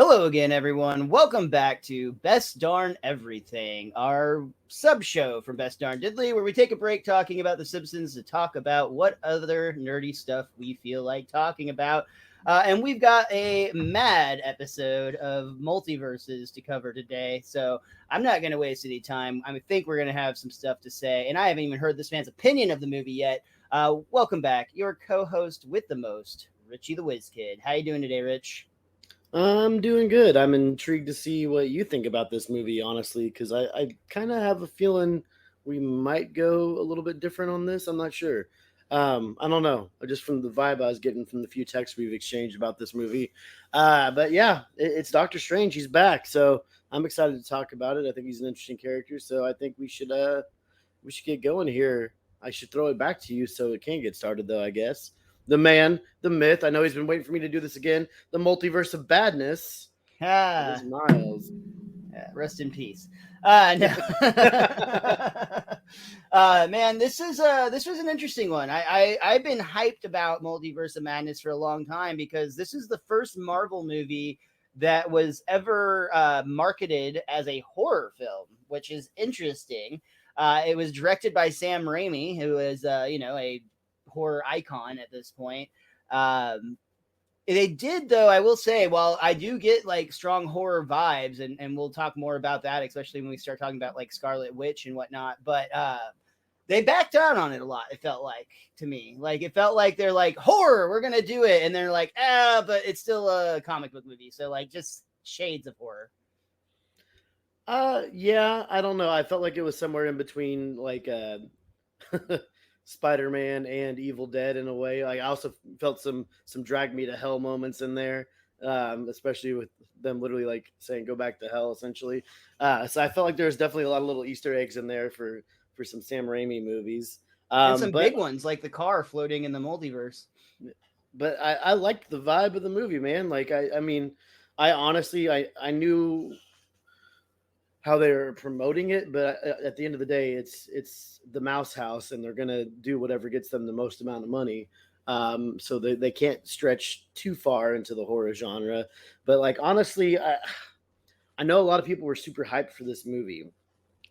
Hello again, everyone. Welcome back to Best Darn Everything, our sub show from Best Darn Diddley, where we take a break talking about The Simpsons to talk about what other nerdy stuff we feel like talking about. And we've got a mad episode of Multiverses to cover today, so I'm not going to waste any time. I think we're going to have some stuff to say, and I haven't even heard this man's opinion of the movie yet. Welcome back, your co-host with the most, Richie the Whiz Kid. How you doing today, Rich? I'm doing good. I'm intrigued to see what you think about this movie, honestly, because I kind of have a feeling we might go a little bit different on this. I'm not sure. I don't know. Just from the vibe I was getting from the few texts we've exchanged about this movie. But yeah, it's Doctor Strange. He's back, so I'm excited to talk about it. I think he's an interesting character, so I think we should get going here. I should throw it back to you so it can get started, though. I guess the man, the myth. I know he's been waiting for me to do this again. The multiverse of badness. It Ah, is Miles. rest in peace. No. Man, this was an interesting one. I've been hyped about Multiverse of Madness for a long time because this is the first Marvel movie that was ever marketed as a horror film, which is interesting. It was directed by Sam Raimi, who is a horror icon at this point. Um, they did, though, I will say, while I do get like strong horror vibes, and we'll talk more about that, especially when we start talking about like Scarlet Witch and whatnot, but they backed down on it a lot, it felt like to me. Like it felt like they're like, horror, we're gonna do it, and they're like, but it's still a comic book movie, so like just shades of horror. Yeah, I don't know. I felt like it was somewhere in between, like Spider-Man and Evil Dead in a way. Like I also felt some drag me to hell moments in there, especially with them literally like saying "go back to hell" essentially. So I felt like there was definitely a lot of little Easter eggs in there for some Sam Raimi movies. And some But big ones like the car floating in the multiverse. I liked the vibe of the movie, man. Like I mean, I honestly I knew how they're promoting it, but at the end of the day, it's the Mouse House, and they're gonna do whatever gets them the most amount of money. So they can't stretch too far into the horror genre. But like honestly, I know a lot of people were super hyped for this movie,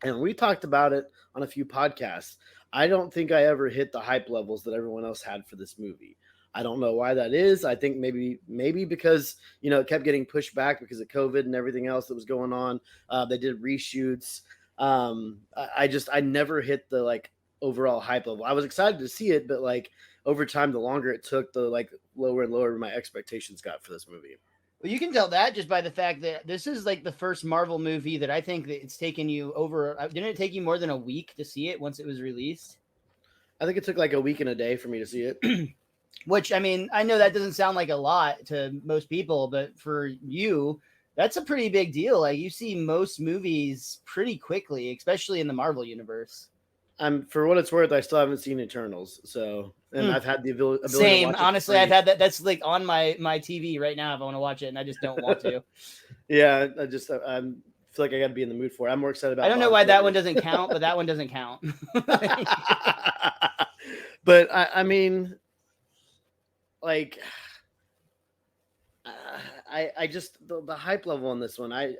and we talked about it on a few podcasts. I don't think I ever hit the hype levels that everyone else had for this movie. I don't know why that is. I think maybe because it kept getting pushed back because of COVID and everything else that was going on. They did reshoots. I never hit the like overall hype level. I was excited to see it, but like over time, the longer it took, the like lower and lower my expectations got for this movie. Well, you can tell that just by the fact that this is like the first Marvel movie that I think that it's taken you over. Didn't it take you more than a week to see it once it was released? I think it took like a week and a day for me to see it. Which, I mean, I know that doesn't sound like a lot to most people, but for you, that's a pretty big deal. Like you see most movies pretty quickly, especially in the Marvel universe. I'm for what it's worth, I still haven't seen Eternals, so and I've had the ability to Same. watch it Honestly, free. I've had that. That's like on my TV right now if I want to watch it, and I just don't want to. Yeah, I feel like I got to be in the mood for it. I'm more excited about. I don't know why that one doesn't count, but that one doesn't count. But I mean, like, I just the hype level on this one. I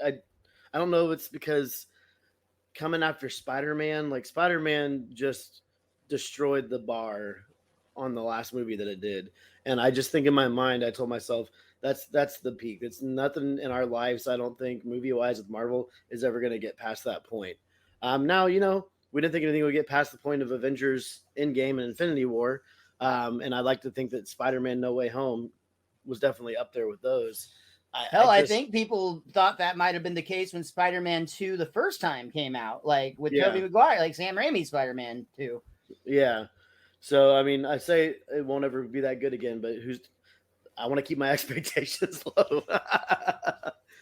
don't know if it's because coming after Spider-Man, like Spider-Man just destroyed the bar on the last movie that it did. And I just think in my mind, I told myself that's the peak. It's nothing in our lives, I don't think, movie wise with Marvel is ever going to get past that point. Now, we didn't think anything would get past the point of Avengers Endgame and Infinity War. And I like to think that Spider-Man No Way Home was definitely up there with those. I think people thought that might have been the case when Spider-Man 2 the first time came out, like with Tobey Maguire, like Sam Raimi's Spider-Man 2. Yeah. So I mean, I say it won't ever be that good again, but I want to keep my expectations low.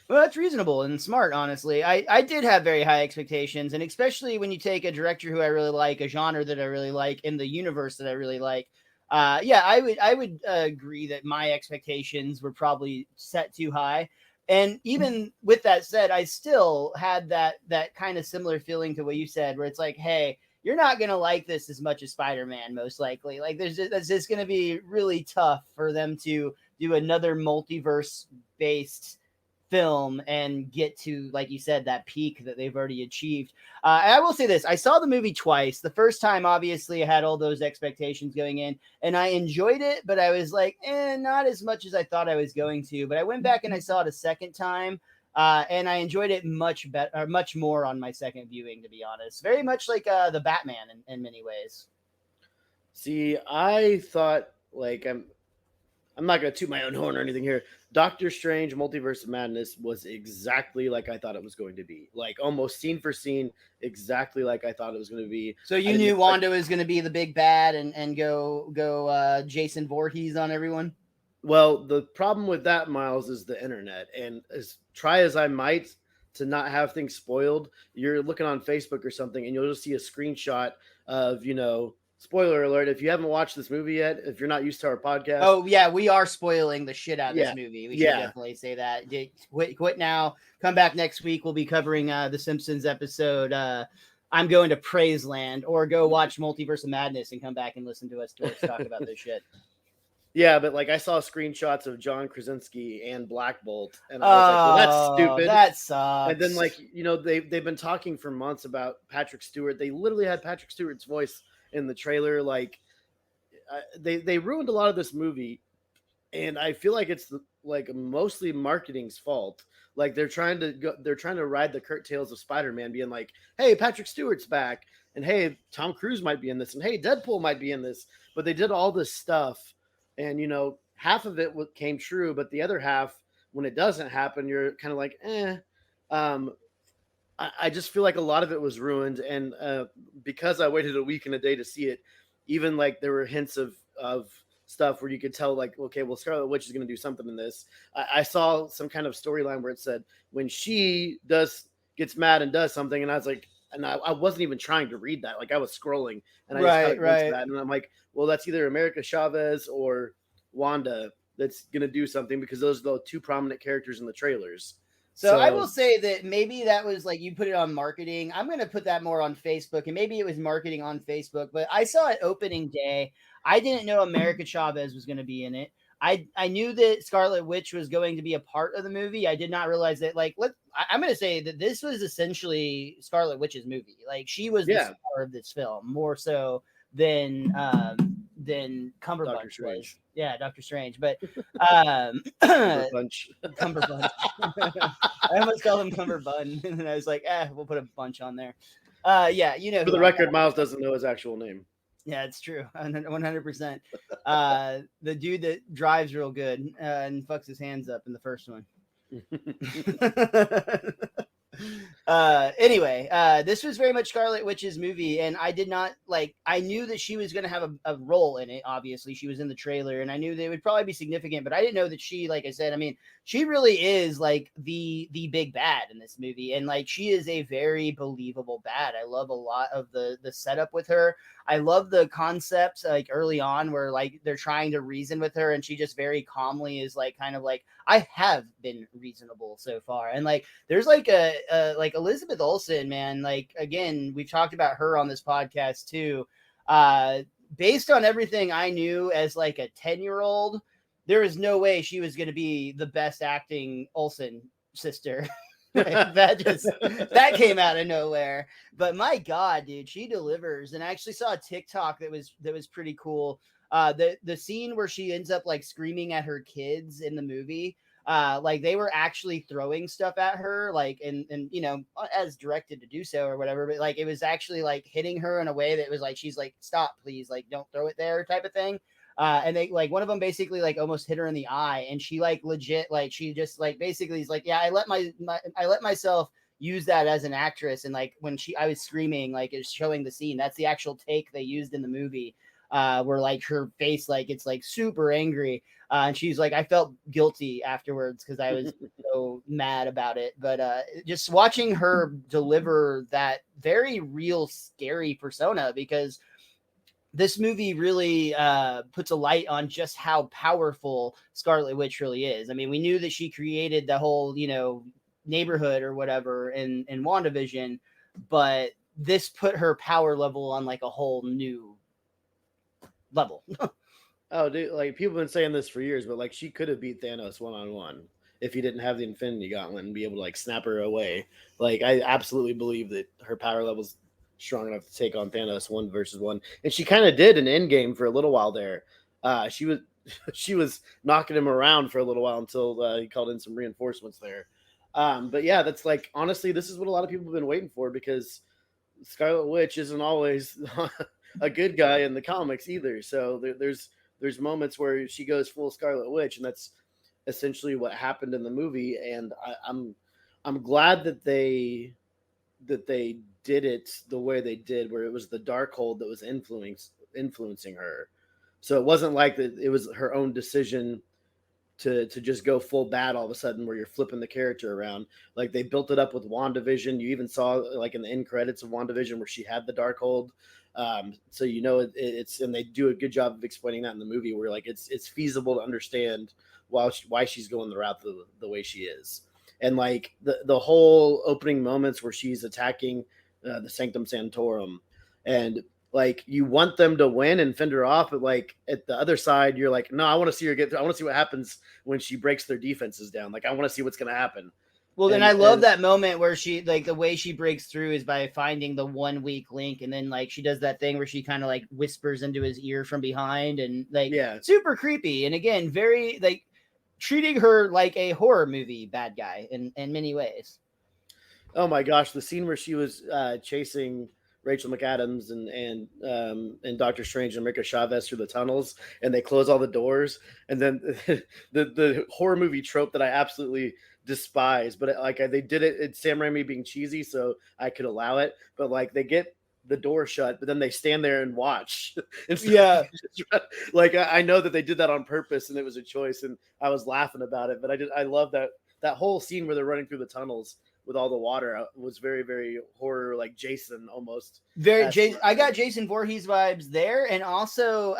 Well, that's reasonable and smart, honestly. I did have very high expectations, and especially when you take a director who I really like, a genre that I really like, in the universe that I really like. Yeah, I would agree that my expectations were probably set too high. And even with that said, I still had that kind of similar feeling to what you said, where it's like, hey, you're not gonna like this as much as Spider-Man, most likely. Like, that's just gonna be really tough for them to do another multiverse based film and get to, like you said, that peak that they've already achieved. And I will say this: I saw the movie twice. The first time, obviously, I had all those expectations going in, and I enjoyed it, but I was like, not as much as I thought I was going to. But I went back and I saw it a second time. And I enjoyed it much better, or much more on my second viewing, to be honest. Very much like the Batman in many ways. See, I thought like I'm not gonna toot my own horn or anything here. Doctor Strange Multiverse of Madness was exactly like I thought it was going to be. Like almost scene for scene, exactly like I thought it was going to be. So I you didn't knew expect. Wanda was going to be the big bad and go Jason Voorhees on everyone. Well, the problem with that, Miles, is the internet. And as try as I might to not have things spoiled, you're looking on Facebook or something, and you'll just see a screenshot of, spoiler alert. If you haven't watched this movie yet, if you're not used to our podcast, Oh yeah, we are spoiling the shit out of this yeah, movie. We should yeah, definitely say that. Quit now. Come back next week. We'll be covering the Simpsons episode. I'm going to Praise Land, or go watch Multiverse of Madness and come back and listen to us dorks talk about this shit. yeah. But like I saw screenshots of John Krasinski and Black Bolt, and I was like, well, that's Oh, stupid. that And then, sucks. like, they've been talking for months about Patrick Stewart. They literally had Patrick Stewart's voice in the trailer. Like, they ruined a lot of this movie, and I feel like it's like mostly marketing's fault. Like they're trying to ride the curtails of Spider-Man, being like, "Hey, Patrick Stewart's back," and "Hey, Tom Cruise might be in this," and "Hey, Deadpool might be in this." But they did all this stuff, and half of it came true, but the other half, when it doesn't happen, you're kind of like, eh. Um, I just feel like a lot of it was ruined, and because I waited a week and a day to see it, even like there were hints of stuff where you could tell, like, okay, well, Scarlet Witch is going to do something in this. I saw some kind of storyline where it said when she gets mad and does something, and I was like, and I wasn't even trying to read that, like I was scrolling, and I just got a Right, glimpse of right. that, and I'm like, well, that's either America Chavez or Wanda that's going to do something, because those are the two prominent characters in the trailers. So I So will say that maybe that was like you put it on marketing. I'm going to put that more on Facebook, and maybe it was marketing on Facebook. But I saw it opening day. I didn't know America Chavez was going to be in it. I knew that Scarlet Witch was going to be a part of the movie. I did not realize that. I'm going to say that this was essentially Scarlet Witch's movie. Like she was the yeah, star of this film more so than Doctor Cumberbatch was. Strange. Yeah, Doctor Strange. But Cumberbunch. Cumberbund. I almost called him Cumberbund, and then I was like, we'll put a bunch on there. Yeah, you know For who the I'm record, talking Miles about. doesn't know his actual name. Yeah, it's true, 100%. The dude that drives real good and fucks his hands up in the first one. Anyway, this was very much Scarlet Witch's movie, and I did not I knew that she was going to have a role in it. Obviously, she was in the trailer, and I knew they would probably be significant, but I didn't know that she, like I said, I mean, she really is like the big bad in this movie, and like she is a very believable bad. I love a lot of the setup with her. I love the concept like early on where like they're trying to reason with her, and she just very calmly is like kind of like, I have been reasonable so far. And like there's like a like Elizabeth Olsen, man. Like again, we've talked about her on this podcast too. Uh Based on everything I knew as like a 10-year-old, there was no way she was going to be the best acting Olsen sister. That came out of nowhere. But my God, dude, she delivers. And I actually saw a TikTok that was pretty cool. The scene where she ends up like screaming at her kids in the movie, like they were actually throwing stuff at her, like and as directed to do so or whatever, but like it was actually like hitting her in a way that was like she's like, stop, please, like don't throw it there, type of thing. And they like one of them basically like almost hit her in the eye, and she like legit like she just like basically is like, yeah, I let myself use that as an actress, and like when I was screaming, like it's showing the scene. That's the actual take they used in the movie, where like her face like it's like super angry, and she's like, I felt guilty afterwards because I was so mad about it. But just watching her deliver that very real scary persona, because this movie really puts a light on just how powerful Scarlet Witch really is. I mean, we knew that she created the whole, neighborhood or whatever in WandaVision, but this put her power level on like a whole new level. Oh, dude, like people have been saying this for years, but like she could have beat Thanos one on one. if he didn't have the Infinity Gauntlet and be able to like snap her away. Like I absolutely believe that her power level's strong enough to take on Thanos 1 versus 1, and she kind of did in Endgame for a little while there. She was she was knocking him around for a little while until he called in some reinforcements there. But yeah, that's like honestly, this is what a lot of people have been waiting for because Scarlet Witch isn't always a good guy in the comics either. So there's moments where she goes full Scarlet Witch, and that's essentially what happened in the movie. And I'm glad that they did it the way they did, where it was the Darkhold that was influencing her. So it wasn't like that; it was her own decision to just go full bad all of a sudden where you're flipping the character around. Like they built it up with WandaVision. You even saw like in the end credits of WandaVision where she had the Darkhold. So you know it's and they do a good job of explaining that in the movie where like it's feasible to understand why she's going the route the way she is. And like the whole opening moments where she's attacking the Sanctum Sanctorum, and like you want them to win and fend her off, but like at the other side, you're like, no, I want to see her get. I want to see what happens when she breaks their defenses down. Like I want to see what's going to happen. Well, then I love that moment where she like the way she breaks through is by finding the one weak link, and then like she does that thing where she kind of like whispers into his ear from behind, and like super creepy. And again, very like treating her like a horror movie bad guy in many ways. Oh my gosh, the scene where she was chasing Rachel McAdams and Doctor Strange and America Chavez through the tunnels, and they close all the doors, and then the horror movie trope that I absolutely despise, but like they did it. It's Sam Raimi being cheesy, so I could allow it. But like they get the door shut, but then they stand there and watch. And so yeah, like I know that they did that on purpose, and it was a choice, and I was laughing about it. But I love that whole scene where they're running through the tunnels with all the water was very, very horror, like Jason almost. I got Jason Voorhees vibes there, and also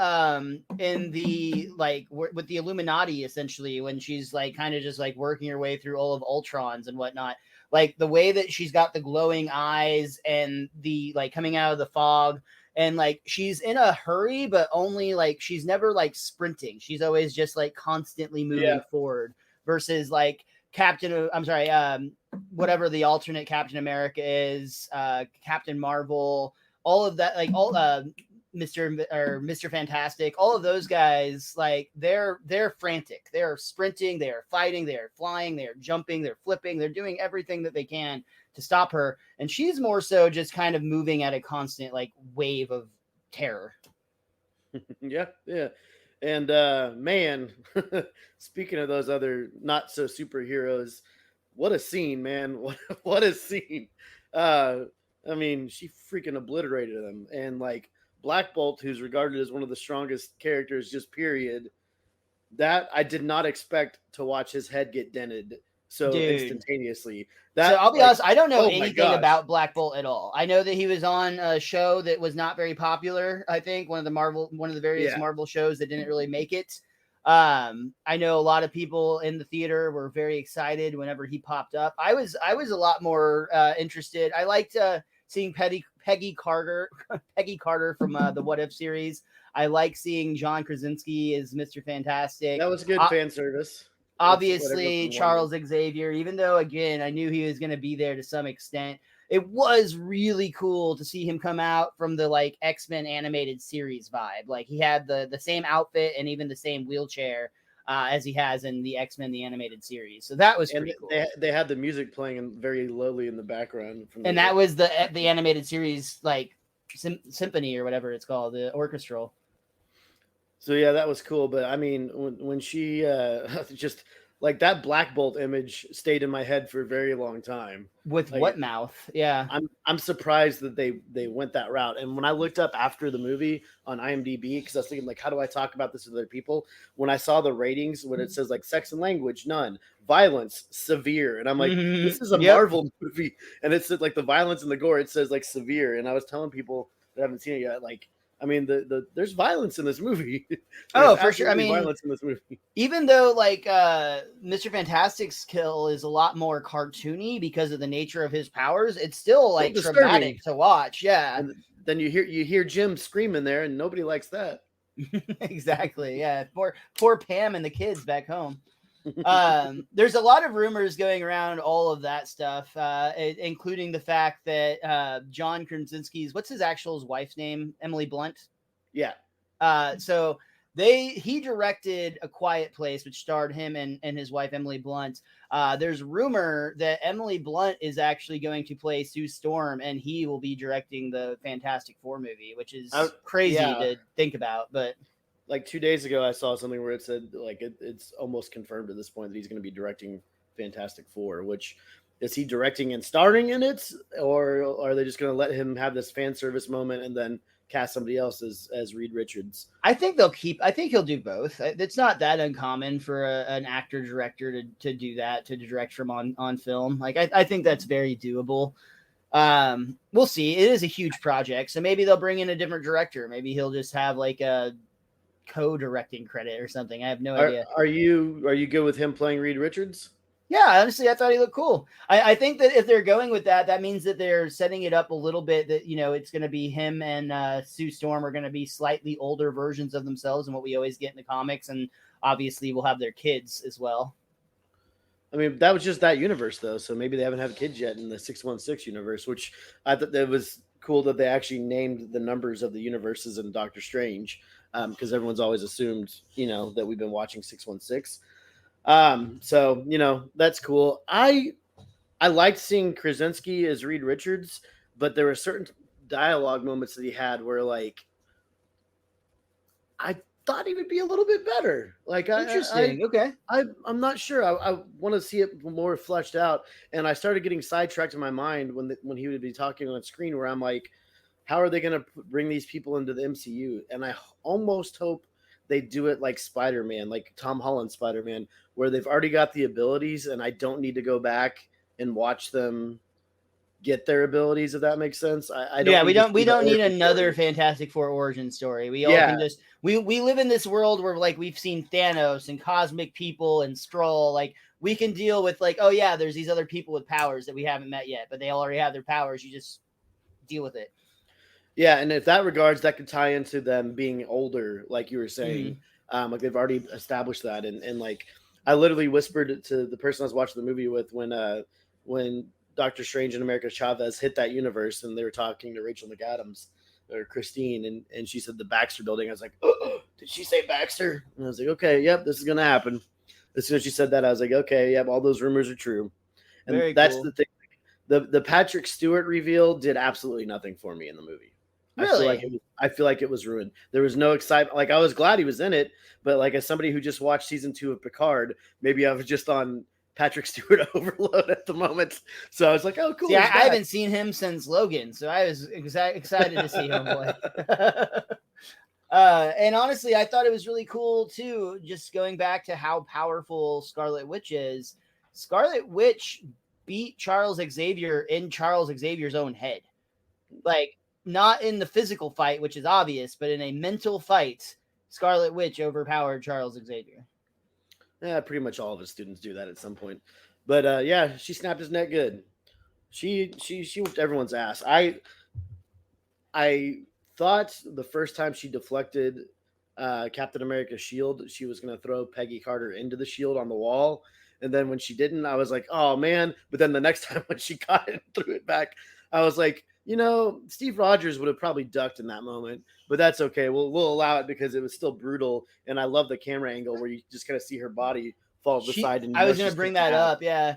in the like with the Illuminati essentially when she's like kind of just like working her way through all of Ultrons and whatnot. Like the way that she's got the glowing eyes and the like coming out of the fog, and like she's in a hurry, but only like she's never like sprinting. She's always just like constantly moving forward versus like whatever the alternate Captain America is, Captain Marvel, all of that, like all Mr. Fantastic, all of those guys, like they're frantic. They're sprinting, they're fighting, they're flying, they're jumping, they're flipping, they're doing everything that they can to stop her. And she's more so just kind of moving at a constant like wave of terror. yeah. And man, speaking of those other not so superheroes, what a scene, man. What a scene. I mean, she freaking obliterated them. And like Black Bolt, who's regarded as one of the strongest characters, just period, that I did not expect to watch his head get dented so instantaneously. So I'll be honest, I don't know anything about Black Bolt at all. I know that he was on a show that was not very popular. I think one of the various Marvel shows that didn't really make it. I know a lot of people in the theater were very excited whenever he popped up. I was a lot more interested. I liked seeing Peggy Carter from the What If series. I like seeing John Krasinski as Mr. Fantastic. That was good fan service. Obviously, Charles Xavier, even though, again, I knew he was going to be there to some extent, it was really cool to see him come out from the like X-Men animated series vibe. Like he had the same outfit and even the same wheelchair as he has in the X-Men the animated series. So that was pretty cool. They had the music playing very lowly in the background. And that was the animated series like symphony or whatever it's called, the orchestral. So yeah, that was cool. But I mean, when she just like that Black Bolt image stayed in my head for a very long time. With like, what mouth? Yeah, I'm surprised that they went that route. And when I looked up after the movie on IMDb, because I was thinking like, how do I talk about this with other people? When I saw the ratings, when it says like sex and language, none, violence, severe, and I'm like, this is a Marvel movie, and it's like the violence and the gore, it says like severe, and I was telling people that haven't seen it yet, like. I mean, there's violence in this movie. Oh, for sure. I mean, violence in this movie. Even though like Mr. Fantastic's kill is a lot more cartoony because of the nature of his powers, it's still like traumatic to watch. Yeah. And then you hear Jim screaming there, and nobody likes that. Exactly. Yeah. Poor Pam and the kids back home. There's a lot of rumors going around all of that stuff, including the fact that John Krasinski's, what's his actual wife's name? Emily Blunt. Yeah. So he directed A Quiet Place, which starred him and his wife Emily Blunt. There's rumor that Emily Blunt is actually going to play Sue Storm, and he will be directing the Fantastic Four movie, which is crazy Yeah. to think about. But Like 2 days ago, I saw something where it said like it's almost confirmed at this point that he's going to be directing Fantastic Four. Which is he directing and starring in it, or are they just going to let him have this fan service moment and then cast somebody else as Reed Richards? I think he'll do both. It's not that uncommon for an actor director to do that, to direct from on film. Like I think that's very doable. We'll see. It is a huge project, so maybe they'll bring in a different director. Maybe he'll just have like a co-directing credit or something. I have no idea. Are you good with him playing Reed Richards? Yeah, honestly, I thought he looked cool. I think that if they're going with that, that means that they're setting it up a little bit that, it's going to be him and Sue Storm are going to be slightly older versions of themselves than what we always get in the comics. And obviously we'll have their kids as well. I mean, that was just that universe, though. So maybe they haven't had kids yet in the 616 universe, which I thought that was cool that they actually named the numbers of the universes in Doctor Strange, because everyone's always assumed, that we've been watching 616. So that's cool. I liked seeing Krasinski as Reed Richards, but there were certain dialogue moments that he had where like I thought he would be a little bit better. Like Interesting. Okay. I'm not sure. I want to see it more fleshed out, and I started getting sidetracked in my mind when he would be talking on screen, where I'm like, how are they going to bring these people into the MCU? And I almost hope they do it like Spider-Man, like Tom Holland Spider-Man, where they've already got the abilities, and I don't need to go back and watch them get their abilities, if that makes sense. I don't. Yeah, we the don't need origin another story. Fantastic Four origin story. We all Yeah, can just we live in this world where like we've seen Thanos and cosmic people and Skrull. Like we can deal with like, oh yeah, there's these other people with powers that we haven't met yet, but they already have their powers. You just deal with it. yeah, and if that regards, that could tie into them being older, like you were saying. Like they've already established that, and like I literally whispered to the person I was watching the movie with when Doctor Strange and America Chavez hit that universe, and they were talking to Rachel McAdams or Christine, and she said the Baxter building. I was like, oh, did she say Baxter? And I was like, okay, yep, this is gonna happen. As soon as she said that, I was like, okay, yep, all those rumors are true. And Very that's cool. the thing. The Patrick Stewart reveal did absolutely nothing for me in the movie. Really? I feel like it was ruined. There was no excitement. Like I was glad he was in it, but like as somebody who just watched season 2 of Picard, maybe I was just on Patrick Stewart overload at the moment. So I was like, oh, cool. See, I haven't seen him since Logan, so I was excited to see him play. And honestly, I thought it was really cool too. Just going back to how powerful Scarlet Witch is. Scarlet Witch beat Charles Xavier in Charles Xavier's own head. Like, not in the physical fight, which is obvious, but in a mental fight, Scarlet Witch overpowered Charles Xavier. Yeah, pretty much all of his students do that at some point. But yeah, she snapped his neck good. She whooped everyone's ass. I thought the first time she deflected Captain America's shield, she was going to throw Peggy Carter into the shield on the wall. And then when she didn't, I was like, oh man. But then the next time when she got it and threw it back, I was like, Steve Rogers would have probably ducked in that moment, but that's okay. We'll allow it because it was still brutal. And I love the camera angle where you just kind of see her body fall to the side. And I was going to bring that up. Yeah.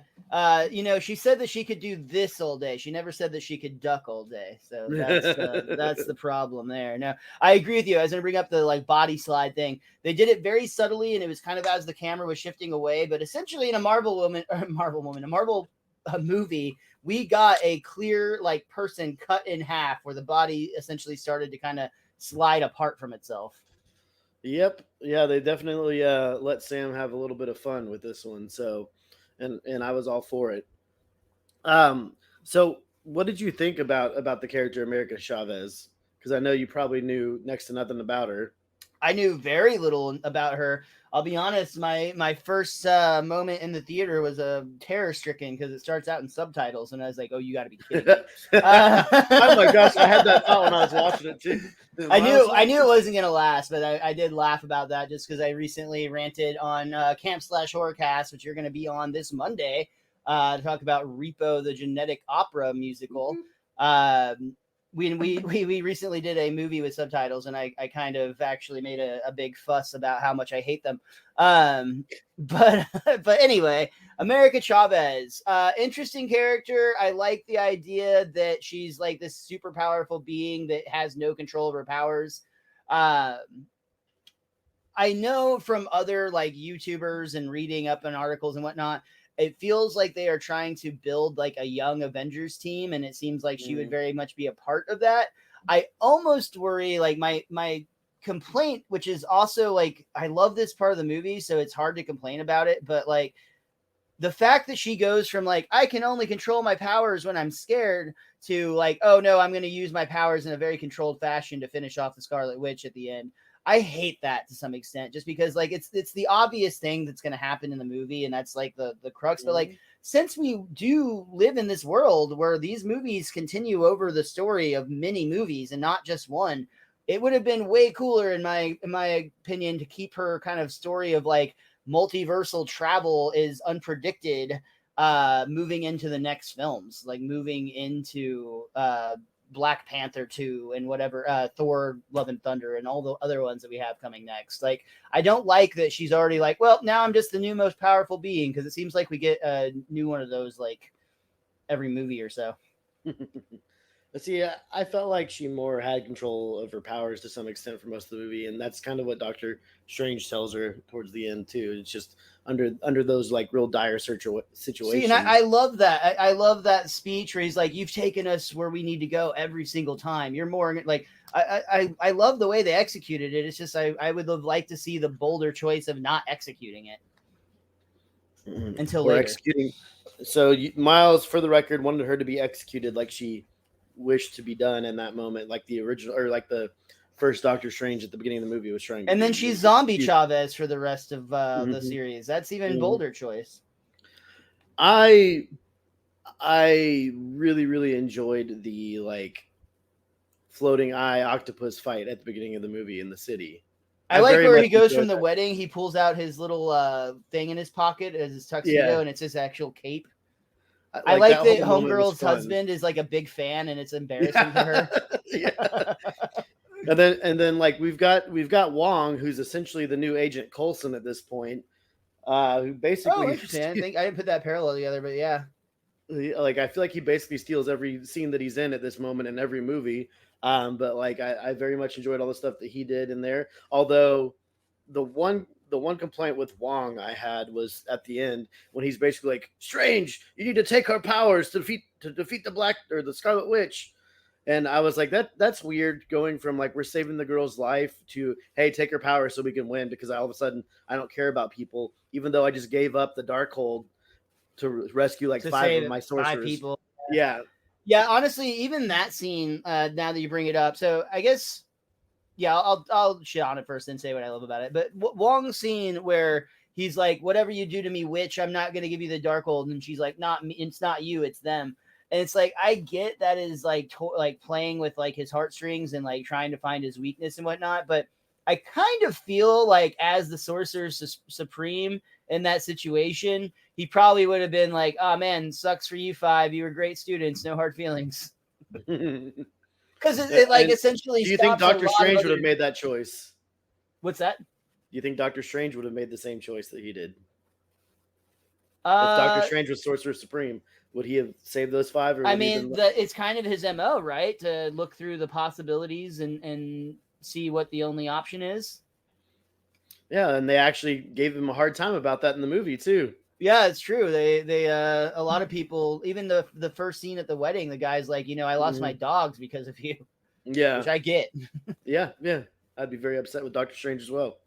She said that she could do this all day. She never said that she could duck all day. So that's the problem there. Now, I agree with you. I was going to bring up the like body slide thing. They did it very subtly, and it was kind of as the camera was shifting away. But essentially, in a Marvel movie, we got a clear like person cut in half where the body essentially started to kind of slide apart from itself. Yep. Yeah, they definitely let Sam have a little bit of fun with this one. So, and I was all for it. So what did you think about the character America Chavez? Because I know you probably knew next to nothing about her. I knew very little about her. I'll be honest. My first moment in the theater was terror stricken because it starts out in subtitles, and I was like, "Oh, you got to be kidding me!" Oh my gosh, I had that thought when I was watching it too. Miles I knew it Sanders? wasn't gonna last, but I did laugh about that just because I recently ranted on Camp/Horrorcast, which you're going to be on this Monday, to talk about Repo, the Genetic Opera musical. Um, we recently did a movie with subtitles, and I kind of actually made a big fuss about how much I hate them. But but anyway, America Chavez, interesting character. I like the idea that she's like this super powerful being that has no control of her powers. I know from other like YouTubers and reading up on articles and whatnot, it feels like they are trying to build like a young Avengers team, and it seems like she would very much be a part of that. I almost worry like my complaint, which is also like I love this part of the movie, so it's hard to complain about it, but like the fact that she goes from like I can only control my powers when I'm scared to like, oh no, I'm going to use my powers in a very controlled fashion to finish off the Scarlet Witch at the end. I hate that to some extent, just because like it's the obvious thing that's going to happen in the movie, and that's like the crux. But like, since we do live in this world where these movies continue over the story of many movies and not just one, it would have been way cooler in my opinion to keep her kind of story of like multiversal travel is unpredicted, moving into the next films, like moving into Black Panther 2 and whatever, Thor Love and Thunder and all the other ones that we have coming next. Like, I don't like that she's already like, well, now I'm just the new most powerful being, because it seems like we get a new one of those like every movie or so. But see, I felt like she more had control of her powers to some extent for most of the movie, and that's kind of what Doctor Strange tells her towards the end too. It's just under those like real dire situations. See, and I love that. I love that speech where he's like, "You've taken us where we need to go every single time. You're more like." I love the way they executed it. It's just I would have liked to see the bolder choice of not executing it until or later. executing. So Miles, for the record, wanted her to be executed like she wished to be done in that moment, like the original or like the first Doctor Strange at the beginning of the movie was trying to. And then she's Zombie Chavez for the rest of the series. That's even bolder choice. I really enjoyed the like floating eye octopus fight at the beginning of the movie in the city. I like where he goes from the wedding. He pulls out his little thing in his pocket as his tuxedo, and it's his actual cape. I like that Homegirl's husband is like a big fan, and it's embarrassing to her. Yeah. And then like we've got Wong, who's essentially the new Agent Coulson at this point, who basically. Oh, interesting. I didn't put that parallel together, but yeah. Like I feel like he basically steals every scene that he's in at this moment in every movie. But like I very much enjoyed all the stuff that he did in there. Although the one complaint with Wong I had was at the end when he's basically like, Strange, you need to take her powers to defeat the Black or the Scarlet Witch. And I was like, that's weird, going from like we're saving the girl's life to hey, take her powers so we can win, because all of a sudden I don't care about people, even though I just gave up the Darkhold to rescue like 5 of my sorcerers. 5 people. Yeah. Yeah, honestly, even that scene, now that you bring it up, so I guess, yeah, I'll shit on it first and say what I love about it. But Wong's scene where he's like, whatever you do to me, witch, I'm not going to give you the Darkhold. And she's like, not me, it's not you, it's them. And it's like, I get that is like like playing with like his heartstrings and like trying to find his weakness and whatnot. But I kind of feel like as the Sorcerer Supreme in that situation, he probably would have been like, oh man, sucks for you 5. You were great students. No hard feelings. Because it like essentially. Do you think Doctor Strange would have made that choice? What's that? Do you think Doctor Strange would have made the same choice that he did? If Doctor Strange was Sorcerer Supreme, would he have saved those 5? Or I mean, it's kind of his MO, right? To look through the possibilities and see what the only option is. Yeah, and they actually gave him a hard time about that in the movie too. Yeah, it's true. They a lot of people, even the first scene at the wedding, the guy's like, I lost my dogs because of you. Yeah, which I get. yeah, I'd be very upset with Doctor Strange as well.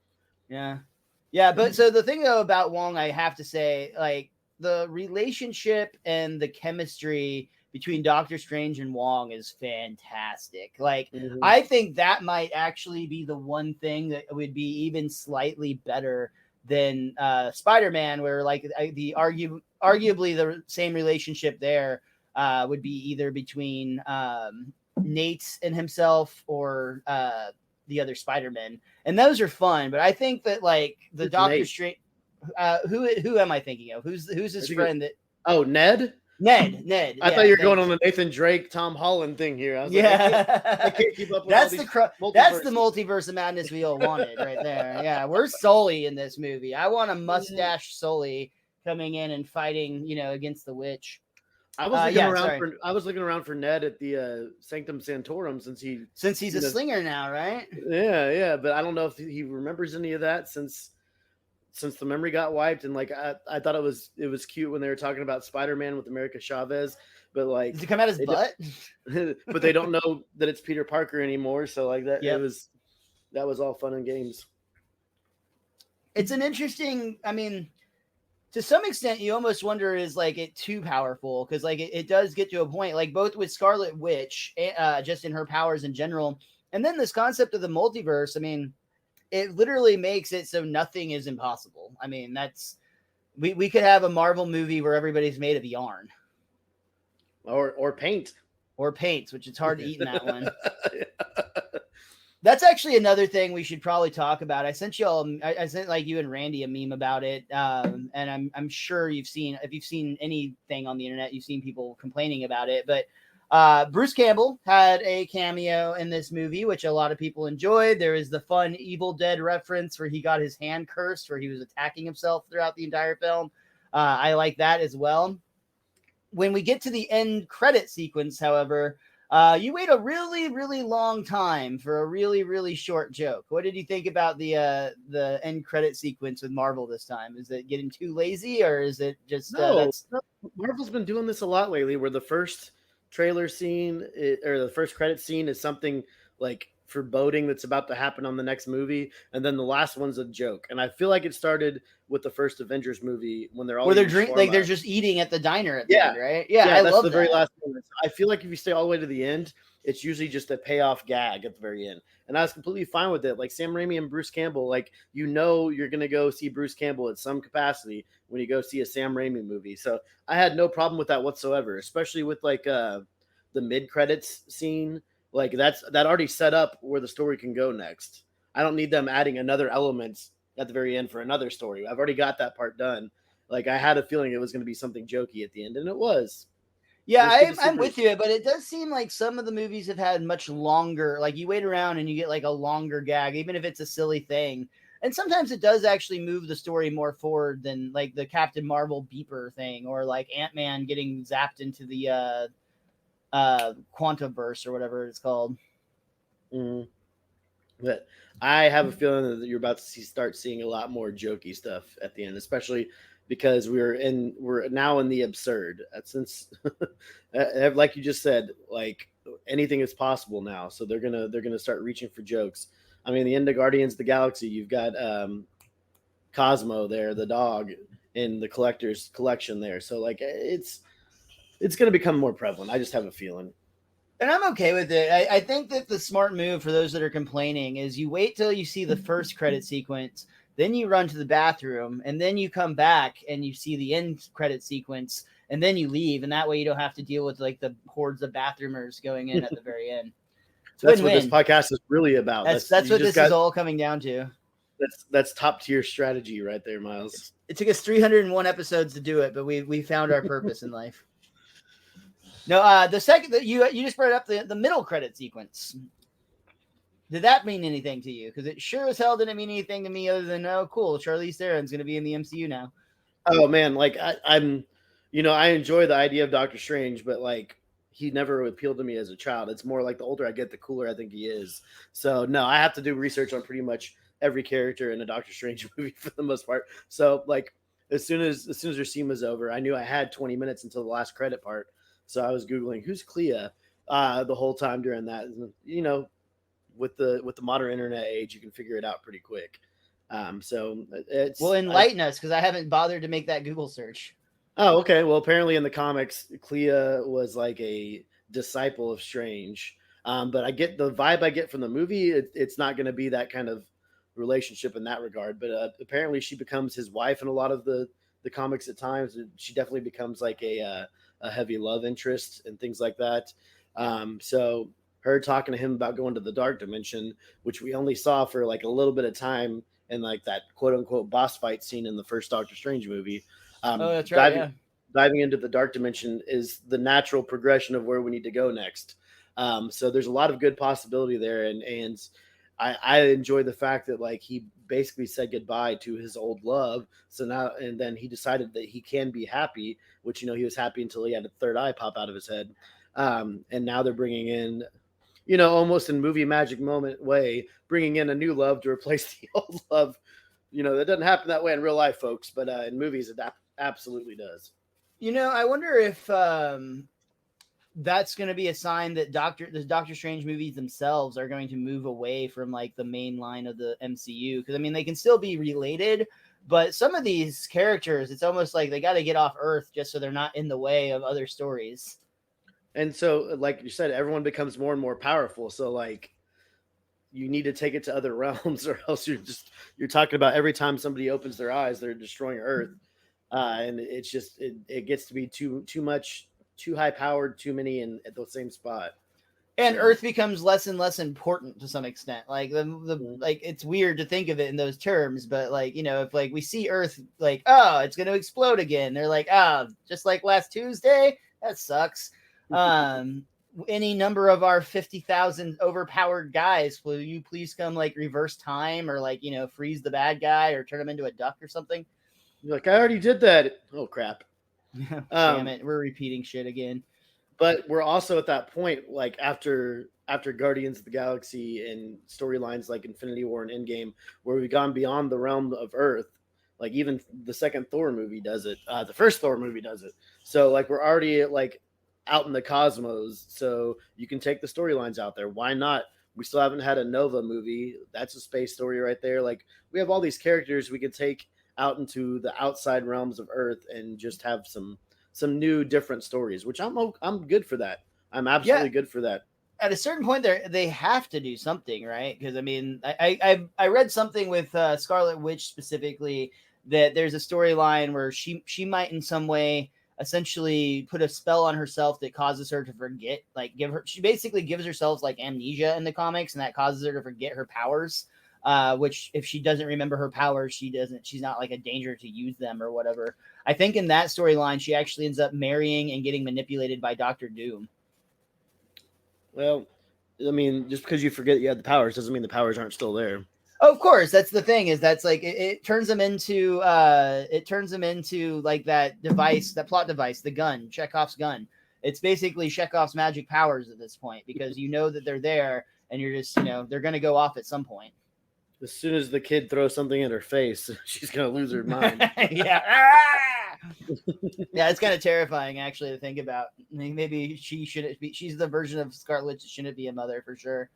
Yeah, but so the thing though about Wong, I have to say, like the relationship and the chemistry between Doctor Strange and Wong is fantastic. Like, Mhm. I think that might actually be the one thing that would be even slightly better than Spider-Man, where like arguably the same relationship there would be either between Nate and himself or the other Spider-Man, and those are fun. But I think that like the It's Doctor Nate. Strange, who am I thinking of? Who's his friend that? Oh, Ned. Ned. I thought Yeah, you were going on thanks. the Nathan Drake, Tom Holland thing here. I was like, I Yeah, can't keep up with all that's these that's the multiverses. multiverse of madness we all wanted right there. Yeah, where's Sully in this movie? I want a mustache Sully coming in and fighting, against the witch. Yeah, sorry. I was looking around for Ned at the Sanctum Sanctorum since He's a you know, slinger now, right? yeah, but I don't know if he remembers any of that since the memory got wiped. And like I thought it was cute when they were talking about Spider-Man with America Chavez, but like Does it come out his butt? but they don't know that it's Peter Parker anymore. So like that Yep. that was all fun and games. It's an interesting. I mean, to some extent, you almost wonder is like it too powerful because like it does get to a point like both with Scarlet Witch, just in her powers in general, and then this concept of the multiverse. I mean, it literally makes it so nothing is impossible. I mean, we could have a Marvel movie where everybody's made of yarn Or paint. or paints, which it's hard to eat in that one. That's actually another thing we should probably talk about. I sent like you and Randy a meme about it, and I'm sure if you've seen anything on the internet, you've seen people complaining about it. But Bruce Campbell had a cameo in this movie, which a lot of people enjoyed. There is the fun Evil Dead reference where he got his hand cursed, where he was attacking himself throughout the entire film. I like that as well. When we get to the end credit sequence, however, you wait a really, really long time for a really, really short joke. What did you think about the end credit sequence with Marvel this time? Is it getting too lazy, or is it just No, Marvel's been doing this a lot lately, where the first trailer scene or the first credit scene is something like foreboding that's about to happen on the next movie, and then the last one's a joke. And I feel like it started with the first Avengers movie when they're all where they're eating like shawarma. they're just eating at the diner at the Yeah. end, right? Yeah, Yeah, I that's love the very that. last one. I feel like if you stay all the way to the end, it's usually just a payoff gag at the very end. And I was completely fine with it. Like Sam Raimi and Bruce Campbell, like you're gonna go see Bruce Campbell at some capacity when you go see a Sam Raimi movie. So I had no problem with that whatsoever, especially with like the mid credits scene. Like that already set up where the story can go next. I don't need them adding another element at the very end for another story. I've already got that part done. Like I had a feeling it was going to be something jokey at the end, and it was. Yeah, It was I'm with you, but it does seem like some of the movies have had much longer. Like you wait around and you get like a longer gag, even if it's a silly thing. And sometimes it does actually move the story more forward than like the Captain Marvel beeper thing, or like Ant-Man getting zapped into the Quantiverse or whatever it's called. Mm. But I have a feeling that you're about to start seeing a lot more jokey stuff at the end, especially because we're now in the absurd. Since, like you just said, like anything is possible now. So they're gonna start reaching for jokes. I mean, the end of Guardians of the Galaxy, you've got Cosmo there, the dog, in the collector's collection there. So like it's gonna become more prevalent. I just have a feeling. And I'm okay with it. I think that the smart move for those that are complaining is you wait till you see the first credit sequence, then you run to the bathroom, and then you come back and you see the end credit sequence, and then you leave. And that way you don't have to deal with like the hordes of bathroomers going in at the very end. It's That's win-win. what this podcast is really about. That's what this is all coming down to. That's top tier strategy right there, Miles. It took us 301 episodes to do it, but we found our purpose in life. No, the second that you just brought up the middle credit sequence. Did that mean anything to you? Because it sure as hell didn't mean anything to me other than, oh, cool, Charlize Theron's going to be in the MCU now. Oh man, like I'm, I enjoy the idea of Doctor Strange, but like he never appealed to me as a child. It's more like the older I get, the cooler I think he is. So no, I have to do research on pretty much every character in a Doctor Strange movie for the most part. So like as soon as their was over, I knew I had 20 minutes until the last credit part. So I was Googling who's Clea the whole time during that. With the modern internet age, you can figure it out pretty quick. So it's enlighten us, because I haven't bothered to make that Google search. Oh, okay. Well, apparently in the comics, Clea was like a disciple of Strange. But I get the vibe I get from the movie. It's not going to be that kind of relationship in that regard. But apparently, she becomes his wife in a lot of the comics at times. She definitely becomes like a heavy love interest and things like that. So her talking to him about going to the dark dimension, which we only saw for like a little bit of time in like that quote unquote boss fight scene in the first Doctor Strange movie. Oh, um, that's right. diving Yeah. diving into the dark dimension is the natural progression of where we need to go next. So there's a lot of good possibility there, and I enjoy the fact that like he basically said goodbye to his old love. So now and then he decided that he can be happy, which he was happy until he had a third eye pop out of his head. And now they're bringing in, almost in movie magic moment way, bringing in a new love to replace the old love. That doesn't happen that way in real life, folks, but in movies it absolutely does. I wonder if that's going to be a sign that the Doctor Strange movies themselves are going to move away from like the main line of the MCU, because I mean they can still be related, but some of these characters, it's almost like they got to get off Earth just so they're not in the way of other stories. And so, like you said, everyone becomes more and more powerful. So, like, you need to take it to other realms, or else you're talking about every time somebody opens their eyes, they're destroying Earth, and it's just it gets to be too much, too high powered, too many in at the same spot. And So, Earth becomes less and less important to some extent. Like the mhm. like it's weird to think of it in those terms, but like if like we see Earth like, oh, it's going to explode again, they're like, ah, oh, just like last Tuesday, that sucks. um any number of our 50,000 overpowered guys, will you please come like reverse time, or like freeze the bad guy or turn him into a duck or something? You're like, I already did that. Oh crap! Damn Um, it, we're repeating shit again. but we're also at that point, like after Guardians of the Galaxy and storylines like Infinity War and Endgame, where we've gone beyond the realm of Earth. Like even the second Thor movie does it. The first Thor movie does it. So like we're already like out in the cosmos. So you can take the storylines out there. Why not? We still haven't had a Nova movie. That's a space story right there. Like we have all these characters we could take out into the outside realms of Earth and just have some new different stories, which I'm good for that. I'm Yeah, absolutely good for that. at a certain point they have to do something, right? Because I mean I read something with Scarlet Witch specifically, that there's a storyline where she might in some way essentially put a spell on herself that causes her to forget, like she basically gives herself like amnesia in the comics, and that causes her to forget her powers. Which if she doesn't remember her powers, she's not like a danger to use them or whatever. I think in that storyline she actually ends up marrying and getting manipulated by Doctor Doom. Well, I mean, just because you forget you had the powers doesn't mean the powers aren't still there. Of course, that's the thing, is that's like it turns them into like that device, that plot device, the gun, Chekhov's gun. It's basically Chekhov's magic powers at this point, because that they're there, and you're just they're gonna go off at some point. As soon as the kid throws something in her face, she's gonna lose her mind. Yeah. Ah! Yeah, it's kind of terrifying actually to think about. I mean, maybe she shouldn't be. She's the version of Scarlet that shouldn't be a mother for sure.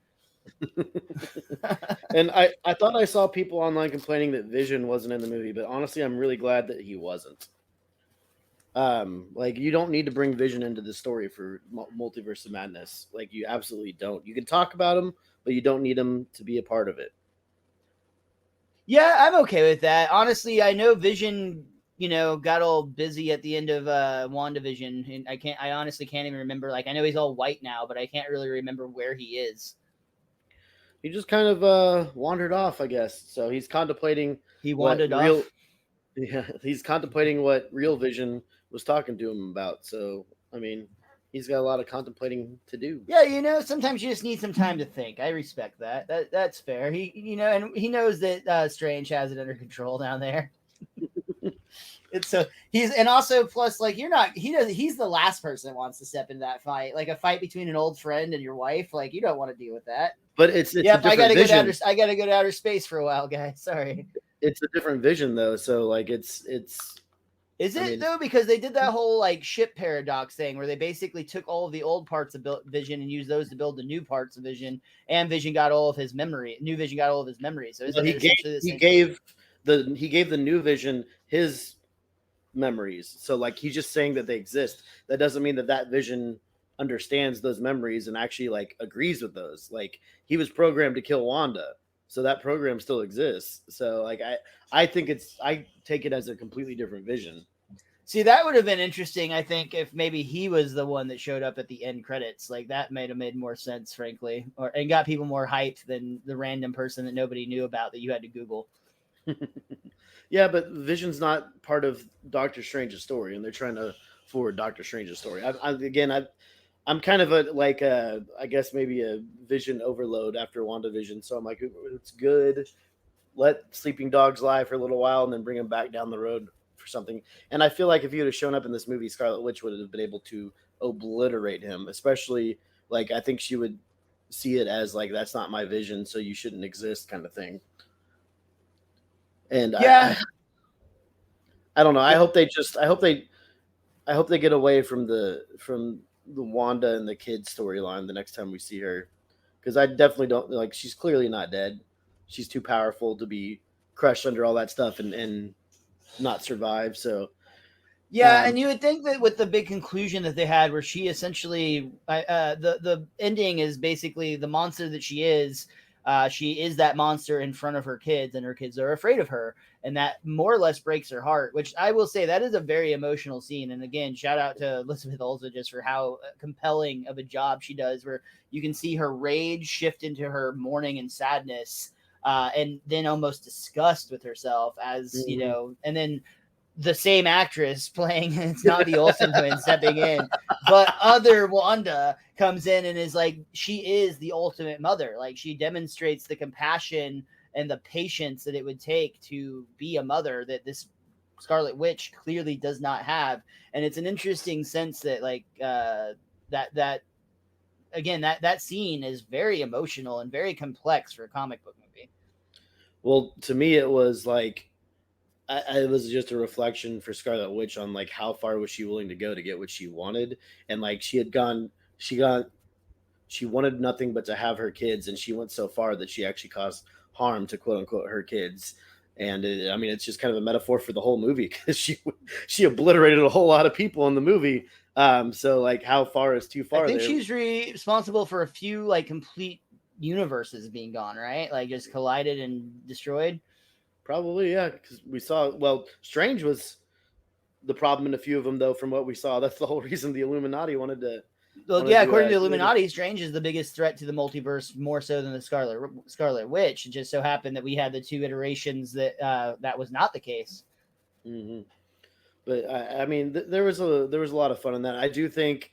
And I thought I saw people online complaining that Vision wasn't in the movie, but honestly, I'm really glad that he wasn't. Like you don't need to bring Vision into the story for Multiverse of Madness. Like you absolutely don't. You can talk about him, but you don't need him to be a part of it. Yeah, I'm okay with that. Honestly, I know Vision, got all busy at the end of WandaVision, and I honestly can't even remember. Like, I know he's all white now, but I can't really remember where he is. He just kind of wandered off, I guess. So he's contemplating He what wandered real off. yeah, he's contemplating what Real Vision was talking to him about. So, I mean, he's got a lot of contemplating to do. Yeah, sometimes you just need some time to think. I respect that. That's fair. And he knows that Strange has it under control down there. It's so and also plus like he's the last person that wants to step into that fight, like a fight between an old friend and your wife. Like you don't want to deal with that. But it's a Yep, different vision. I gotta go to outer space for a while, guys. Sorry. It's a different vision though. So like Is I it mean, though? Because they did that whole like ship paradox thing where they basically took all of the old parts of Vision and used those to build the new parts of Vision, and Vision got all of his memory. New Vision got all of his memory. So isn't it essentially the he same? gave the new vision his memories. So like he's just saying that they exist. That doesn't mean that that Vision understands those memories and actually like agrees with those. Like he was programmed to kill Wanda, so that program still exists. So like I think I take it as a completely different Vision. See, that would have been interesting, I think, if maybe he was the one that showed up at the end credits. Like that might have made more sense, frankly, and got people more hyped than the random person that nobody knew about that you had to Google. Yeah, but Vision's not part of Doctor Strange's story, and they're trying to forward Doctor Strange's story. I'm kind of I guess maybe a Vision overload after WandaVision, so I'm like, it's good. Let Sleeping Dogs lie for a little while, and then bring him back down the road for something. And I feel like if he would have shown up in this movie, Scarlet Witch would have been able to obliterate him. Especially like I think she would see it as like that's not my Vision, so you shouldn't exist, kind of thing. And Yeah, I don't know. I hope they get away from the Wanda and the kid storyline the next time we see her, because I definitely don't like. She's clearly not dead. She's too powerful to be crushed under all that stuff and not survive. So yeah, and you would think that with the big conclusion that they had, where she essentially, the ending is basically the monster that she is. She is that monster in front of her kids, and her kids are afraid of her, and that more or less breaks her heart. Which I will say that is a very emotional scene. And again, shout out to Elizabeth Olsen just for how compelling of a job she does, where you can see her rage shift into her mourning and sadness, and then almost disgust with herself, as you know, and then the same actress playing it's not the Olsen twins stepping in, but other Wanda comes in and is like, she is the ultimate mother. Like she demonstrates the compassion and the patience that it would take to be a mother that this Scarlet Witch clearly does not have. And it's an interesting sense that like that again that scene is very emotional and very complex for a comic book movie. well, to me, it was like it was just a reflection for Scarlet Witch on like how far was she willing to go to get what she wanted, and like she wanted nothing but to have her kids, and she went so far that she actually caused harm to quote unquote her kids. And I mean, it's just kind of a metaphor for the whole movie because she obliterated a whole lot of people in the movie. So like, how far is too far? I think there? she's responsible for a few like complete universes being gone, right? Like just collided and destroyed. Probably, yeah, because we saw. Well, Strange was the problem in a few of them, though. From what we saw, that's the whole reason the Illuminati Well, wanted yeah, to. according to the Illuminati, Strange is the biggest threat to the multiverse, more so than the Scarlet Witch. It just so happened that we had the two iterations that was not the case. Mm-hmm. But I mean, there was a lot of fun in that. I do think,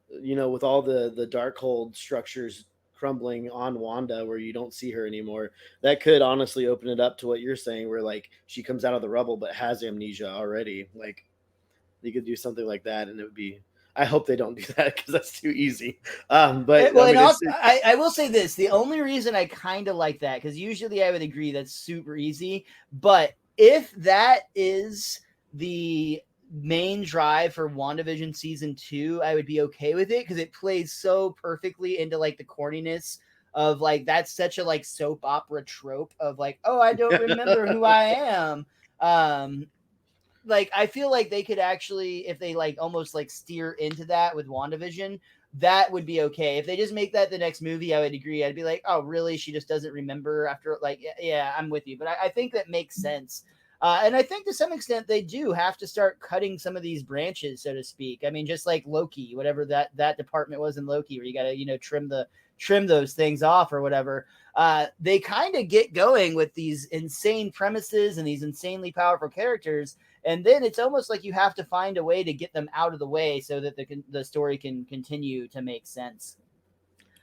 with all the Darkhold structures crumbling on Wanda, where you don't see her anymore, that could honestly open it up to what you're saying, where like she comes out of the rubble but has amnesia already. Like they could do something like that, and it would be. I hope they don't do that because that's too easy. But well, I mean, I will say this: the only reason I kind of like that, because usually I would agree that's super easy, but if that is the main drive for WandaVision season 2, I would be okay with it because it plays so perfectly into like the corniness of like that's such a like soap opera trope of like, oh, I don't remember who I am. Like I feel like they could actually, if they like almost like steer into that with WandaVision, that would be okay. If they just make that the next movie, I would agree. I'd be like, oh, really? She just doesn't remember after like, yeah, I'm with you. But I think that makes sense. And I think to some extent they do have to start cutting some of these branches, so to speak. I mean, just like Loki, whatever that department was in Loki, where you got to trim those things off or whatever. They kind of get going with these insane premises and these insanely powerful characters, and then it's almost like you have to find a way to get them out of the way so that the story can continue to make sense.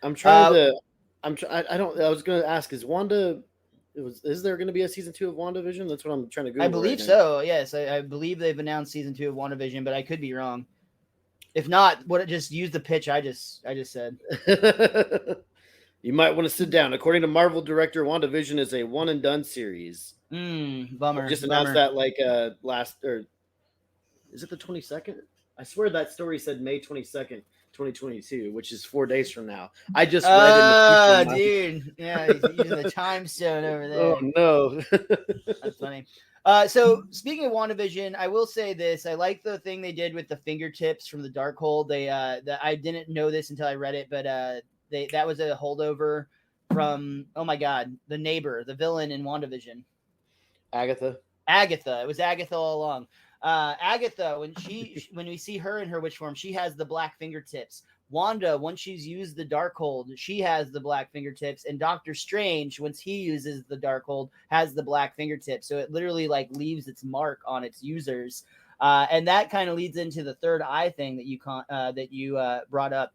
I'm trying to. I don't. I was going to ask: Is Wanda? Is there going to be a season 2 of WandaVision? That's what I'm trying to Google. I believe right so. Yes, I believe they've announced season 2 of WandaVision, but I could be wrong. If not, what just use the pitch I just said. You might want to sit down. According to Marvel director, WandaVision is a one and done series. Bummer. Just announced that like last, or is it the 22nd? I swear that story said May 22nd, 2022, which is 4 days from now. I just read it. Dude. Yeah, he's using the time stone over there. Oh no. That's funny. So speaking of WandaVision, I will say this: I like the thing they did with the fingertips from the Darkhold. I didn't know this until I read it, but that was a holdover from, oh my god, the neighbor, the villain in WandaVision, Agatha. Agatha. It was Agatha all along. Agatha, when we see her in her witch form, she has the black fingertips. Wanda, once she's used the Darkhold, she has the black fingertips, and Doctor Strange, once he uses the Darkhold, has the black fingertips. So it literally like leaves its mark on its users, and that kind of leads into the third eye thing that you brought up.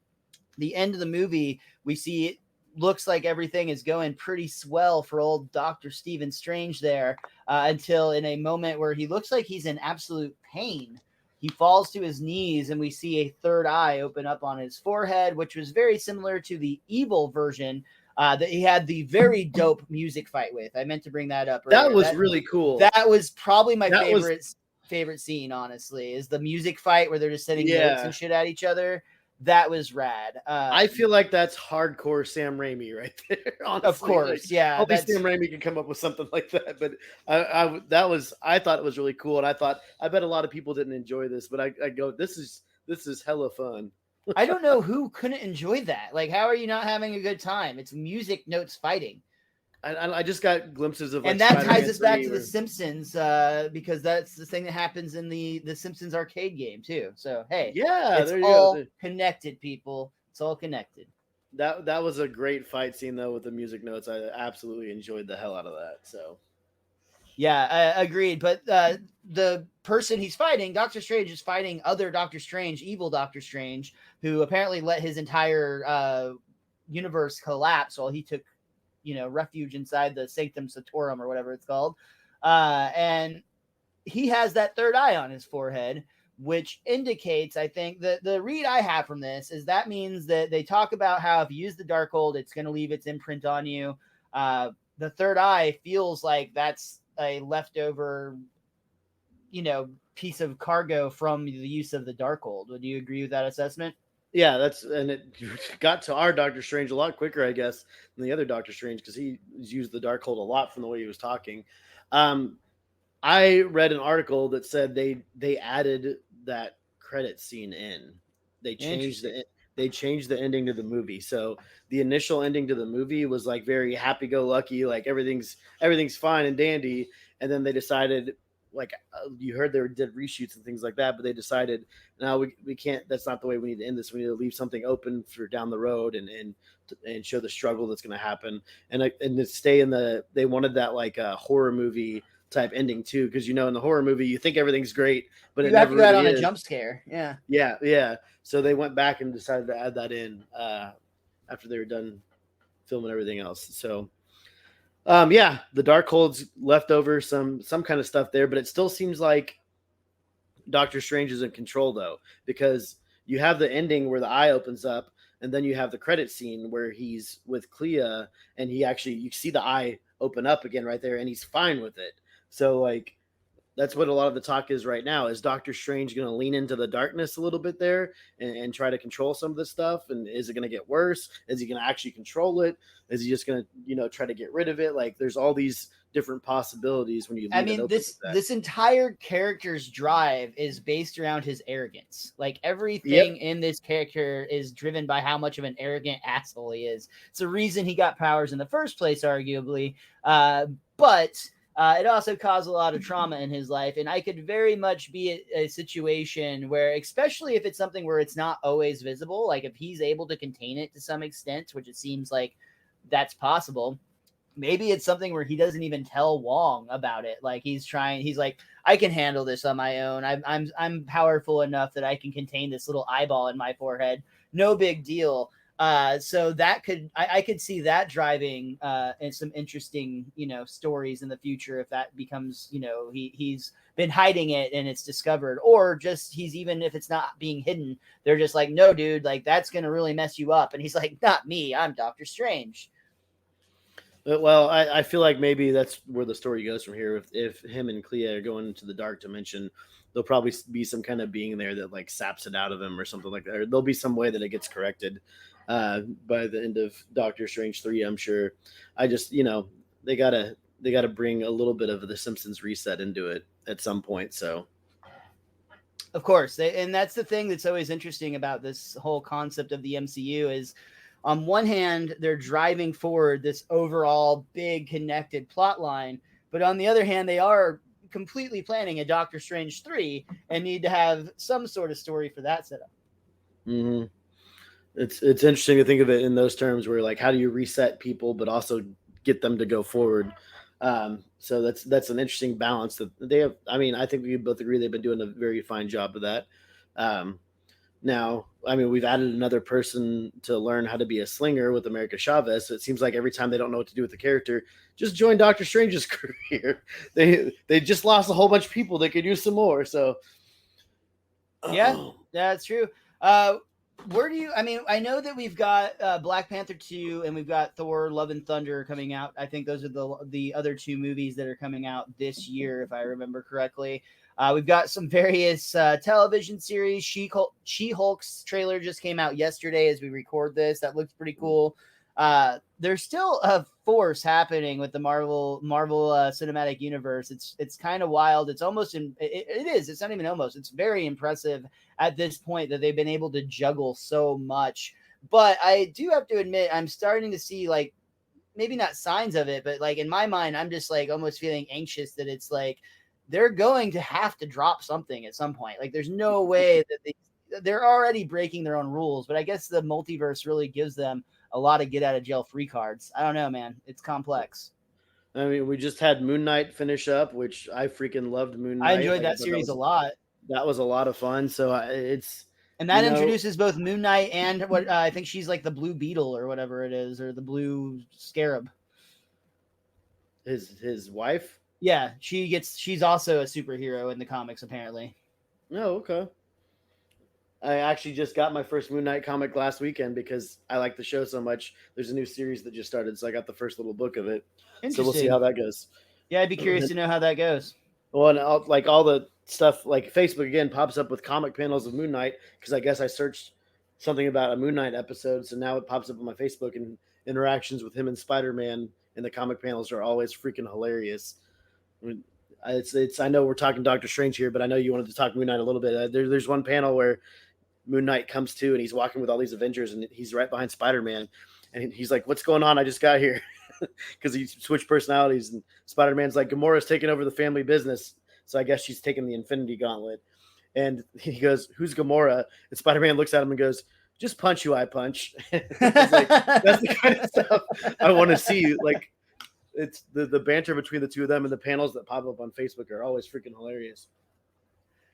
The end of the movie, we see it looks like everything is going pretty swell for old Dr. Stephen Strange there, until in a moment where he looks like he's in absolute pain, he falls to his knees and we see a third eye open up on his forehead, which was very similar to the evil version that he had the very dope music fight with. I meant to bring that up That earlier. was really cool. That was probably my That was favorite scene, honestly, is the music fight where they're just sending notes yeah. and shit at each other. That was rad. I feel like that's hardcore Sam Raimi right there. Honestly, Of course, like, yeah. only Sam Raimi can come up with something like that. But I thought it was really cool, and I bet a lot of people didn't enjoy this, but I go, this is hella fun. I don't know who couldn't enjoy that. Like, how are you not having a good time? It's music notes fighting. I just got glimpses of like, And that Spider-Man ties us back 3 to where, The Simpsons, because that's the thing that happens in the Simpsons arcade game too. So hey, yeah, it's there you all go. connected, people. It's all connected. That was a great fight scene though with the music notes. I absolutely enjoyed the hell out of that. So Yeah, agreed. But the person he's fighting, Doctor Strange, is fighting other Doctor Strange, evil Doctor Strange, who apparently let his entire universe collapse while he took, refuge inside the Sanctum Sanctorum or whatever it's called. And he has that third eye on his forehead, which indicates, I think, that the read I have from this is that means that they talk about how if you use the Darkhold, it's going to leave its imprint on you. The third eye feels like that's a leftover, piece of cargo from the use of the Darkhold. Would you agree with that assessment? yeah, and it got to our Doctor Strange a lot quicker, I guess, than the other Doctor Strange because he used the Darkhold a lot from the way he was talking. Um, I read an article that said they added that credit scene in. They changed the ending to the movie. So the initial ending to the movie was like very happy go lucky, like everything's fine and dandy, and then they decided, like, you heard they did reshoots and things like that, but they decided, no, we can't, that's not the way we need to end this. We need to leave something open for down the road and show the struggle that's going to happen, and to stay in they wanted that like a horror movie type ending too, because in the horror movie you think everything's great, but it never really on is. A jump scare. Yeah. So they went back and decided to add that in after they were done filming everything else. So yeah, the Darkhold's left over some kind of stuff there, but it still seems like Doctor Strange is in control though, because you have the ending where the eye opens up, and then you have the credit scene where he's with Clea, and you see the eye open up again right there, and he's fine with it. So like, that's what a lot of the talk is right now. Is Doctor Strange going to lean into the darkness a little bit there and try to control some of this stuff? And is it going to get worse? Is he going to actually control it? Is he just going to, try to get rid of it? Like, there's all these different possibilities when you leave it open this entire character's drive is based around his arrogance. Like, everything in this character is driven by how much of an arrogant asshole he is. It's the reason he got powers in the first place, arguably. But it also caused a lot of trauma in his life, and I could very much be a situation where, especially if it's something where it's not always visible, like if he's able to contain it to some extent, which it seems like that's possible. Maybe it's something where he doesn't even tell Wong about it. Like, he's like, I can handle this on my own. I'm powerful enough that I can contain this little eyeball in my forehead. No big deal. So that I could see that driving in some interesting, stories in the future, if that becomes, he's been hiding it and it's discovered, or just even if it's not being hidden, they're just like, no, dude, like that's going to really mess you up. And he's like, not me, I'm Doctor Strange. Well, I feel like maybe that's where the story goes from here. If him and Clea are going into the dark dimension, there'll probably be some kind of being there that like saps it out of him or something like that. Or there'll be some way that it gets corrected by the end of Doctor Strange 3, I'm sure. I just, they gotta got to bring a little bit of the Simpsons reset into it at some point. So Of course, and that's the thing that's always interesting about this whole concept of the MCU is, on one hand, they're driving forward this overall big connected plot line, but on the other hand, they are completely planning a Doctor Strange 3 and need to have some sort of story for that setup. mm-hmm. It's interesting to think of it in those terms, where like, how do you reset people but also get them to go forward? So that's an interesting balance that they have. I mean, I think we both agree they've been doing a very fine job of that. Um, Now, I mean, we've added another person to learn how to be a slinger with America Chavez. So it seems like every time they don't know what to do with the character, just join Doctor Strange's career. They just lost a whole bunch of people. They could use some more. So Yeah, that's true. Where do you? I mean, I know that we've got Black Panther 2 and we've got Thor: Love and Thunder coming out. I think those are the other two movies that are coming out this year, if I remember correctly. We've got some various television series. She-Hulk's trailer just came out yesterday as we record this. That looks pretty cool. There's still a force happening with the Marvel Cinematic Universe. It's kind of wild. It's almost it is. It's not even almost. It's very impressive at this point that they've been able to juggle so much. But I do have to admit, I'm starting to see, like, maybe not signs of it, but like in my mind, I'm just like almost feeling anxious that it's like they're going to have to drop something at some point. Like, there's no way that they're already breaking their own rules, but I guess the multiverse really gives them a lot of get out of jail free cards. I don't know, man. It's complex. I mean, we just had Moon Knight finish up, which I freaking loved Moon Knight. I enjoyed Like, that series a lot. That was a lot of fun. So it's, and that introduces both Moon Knight and what I think she's like the Blue Beetle or whatever it is, or the Blue Scarab. His wife. Yeah, she's also a superhero in the comics, apparently. Oh, okay. I actually just got my first Moon Knight comic last weekend because I like the show so much. There's a new series that just started, so I got the first little book of it. So we'll see how that goes. Yeah, I'd be curious to know how that goes. Well, and all the stuff, like Facebook again pops up with comic panels of Moon Knight, because I guess I searched something about a Moon Knight episode, so now it pops up on my Facebook, and interactions with him and Spider-Man in the comic panels are always freaking hilarious. I mean, I know we're talking Doctor Strange here, but I know you wanted to talk Moon Knight a little bit. There's one panel where Moon Knight comes to, and he's walking with all these Avengers, and he's right behind Spider-Man, and he's like, "What's going on? I just got here," because he switched personalities, and Spider-Man's like, "Gamora's taking over the family business, so I guess she's taking the Infinity Gauntlet." And he goes, "Who's Gamora?" And Spider-Man looks at him and goes, "Just punch you, I punch." Like, that's the kind of stuff I want to see. Like, it's the banter between the two of them, and the panels that pop up on Facebook are always freaking hilarious.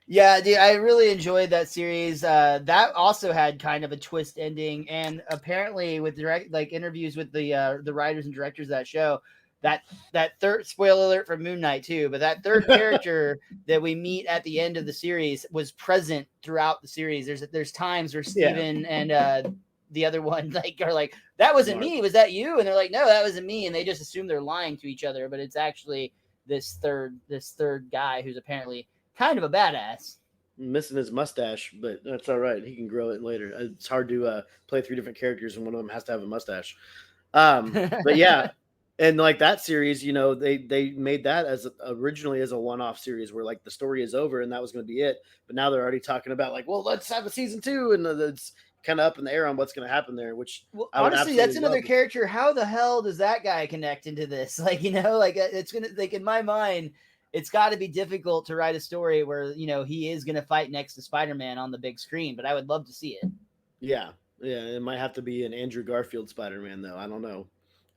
Yeah, dude, I really enjoyed that series. That also had kind of a twist ending, and apparently, with interviews with the writers and directors of that show, that third, spoiler alert for Moon Knight too, but that third character that we meet at the end of the series was present throughout the series. There's times where Steven and the other one are like, "That wasn't me, was that you?" And they're like, "No, that wasn't me," and they just assume they're lying to each other, but it's actually this third guy who's apparently kind of a badass. Missing his mustache, but that's all right. He can grow it later. It's hard to play 3 different characters, and one of them has to have a mustache. But yeah, and like that series, they made that as originally as a one-off series where like the story is over and that was going to be it. But now they're already talking about like, well, let's have a season 2, and it's kind of up in the air on what's going to happen there. Which, well, honestly, that's another character. How the hell does that guy connect into this? Like, it's gonna, like, in my mind, it's got to be difficult to write a story where he is going to fight next to Spider-Man on the big screen. But I would love to see it. Yeah, it might have to be an Andrew Garfield Spider-Man though. I don't know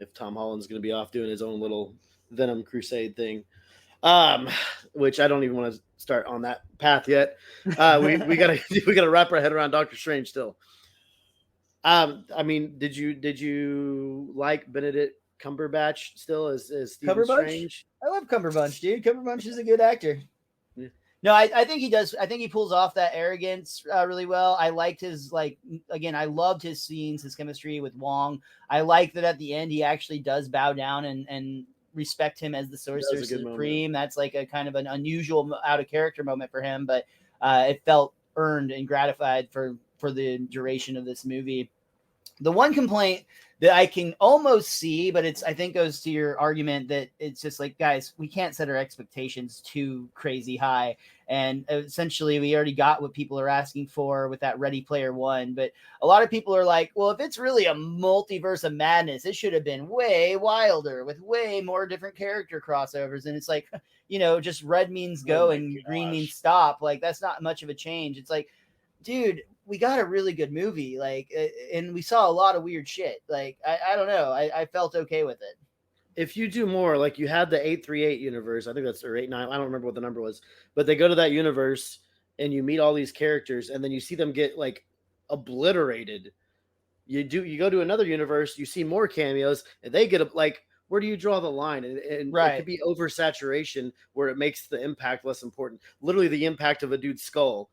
if Tom Holland's going to be off doing his own little Venom Crusade thing. Which I don't even want to start on that path yet. We gotta wrap our head around Doctor Strange still. I mean, did you like Benedict Cumberbatch still as Stephen Strange? I love Cumberbatch, dude. Cumberbatch is a good actor. Yeah. No, I think he does. I think he pulls off that arrogance really well. I liked his, I loved his scenes, his chemistry with Wong. I like that at the end he actually does bow down and respect him as the Sorcerer Supreme. That's like a kind of an unusual out of character moment for him, but it felt earned and gratified for the duration of this movie. The one complaint that I can almost see, but I think goes to your argument that it's just like, guys, we can't set our expectations too crazy high. And essentially, we already got what people are asking for with that Ready Player One. But a lot of people are like, well, if it's really a multiverse of madness, it should have been way wilder with way more different character crossovers. And it's like, just red means go and green means stop. Like, that's not much of a change. It's like, dude, we got a really good movie, like, and we saw a lot of weird shit. Like, I don't know, I felt okay with it. If you do more, like you had the 838 universe, I think that's or 89. I don't remember what the number was, but they go to that universe and you meet all these characters, and then you see them get like obliterated. You go to another universe, you see more cameos, and they get like, where do you draw the line? And Right. It could be oversaturation where it makes the impact less important. Literally, the impact of a dude's skull,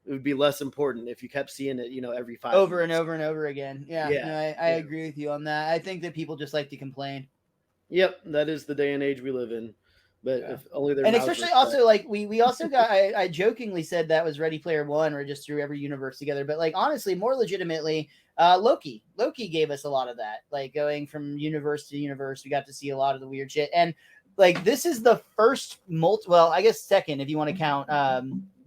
it would be less important if you kept seeing it, every 5 Over minutes. and over and over again. Yeah, Yeah, no, I agree with you on that. I think that people just like to complain. Yep, that is the day and age we live in. But if only their And mouths especially were shut. also, like, we also got, I jokingly said that was Ready Player One, or just threw every universe together, but like, honestly, more legitimately, Loki gave us a lot of that, like, going from universe to universe. We got to see a lot of the weird shit. And like, this is the first well, I guess second, if you want to count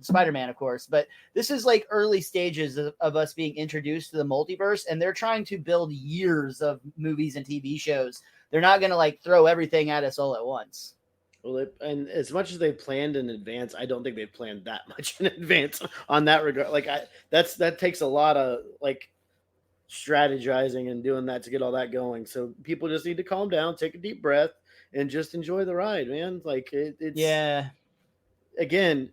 Spider-Man, of course, but this is like early stages of us being introduced to the multiverse, and they're trying to build years of movies and TV shows. They're not going to like throw everything at us all at once. Well, and as much as they planned in advance, I don't think they planned that much in advance on that regard. Like, that takes a lot of like strategizing and doing that to get all that going. So people just need to calm down, take a deep breath, and just enjoy the ride, man. Like, it's again,